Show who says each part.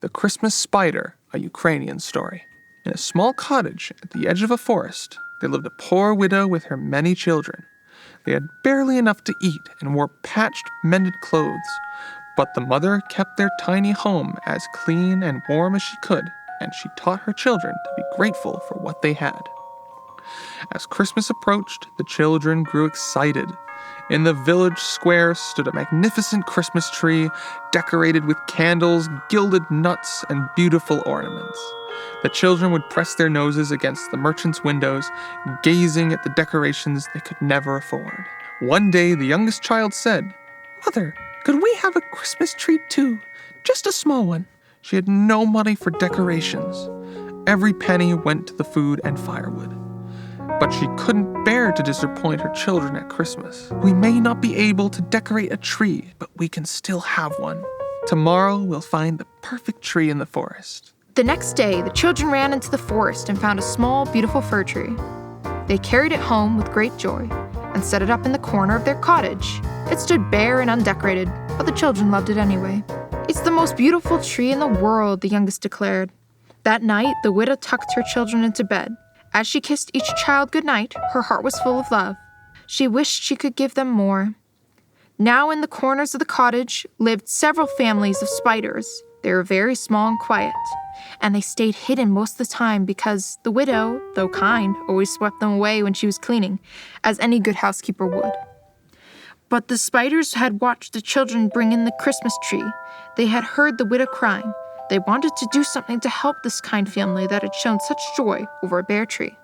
Speaker 1: The Christmas Spider, a Ukrainian story. In a small cottage at the edge of a forest, there lived a poor widow with her many children. They had barely enough to eat and wore patched, mended clothes. But the mother kept their tiny home as clean and warm as she could, and she taught her children to be grateful for what they had. As Christmas approached, the children grew excited. In the village square stood a magnificent Christmas tree, decorated with candles, gilded nuts, and beautiful ornaments. The children would press their noses against the merchants' windows, gazing at the decorations they could never afford. One day, the youngest child said, "Mother, could we have a Christmas tree too? Just a small one." She had no money for decorations. Every penny went to the food and firewood. But she couldn't bear to disappoint her children at Christmas. "We may not be able to decorate a tree, but we can still have one. Tomorrow we'll find the perfect tree in the forest."
Speaker 2: The next day, the children ran into the forest and found a small, beautiful fir tree. They carried it home with great joy and set it up in the corner of their cottage. It stood bare and undecorated, but the children loved it anyway. "It's the most beautiful tree in the world," the youngest declared. That night, the widow tucked her children into bed. As she kissed each child goodnight, her heart was full of love. She wished she could give them more. Now in the corners of the cottage lived several families of spiders. They were very small and quiet, and they stayed hidden most of the time because the widow, though kind, always swept them away when she was cleaning, as any good housekeeper would. But the spiders had watched the children bring in the Christmas tree. They had heard the widow crying. They wanted to do something to help this kind family that had shown such joy over a bare tree.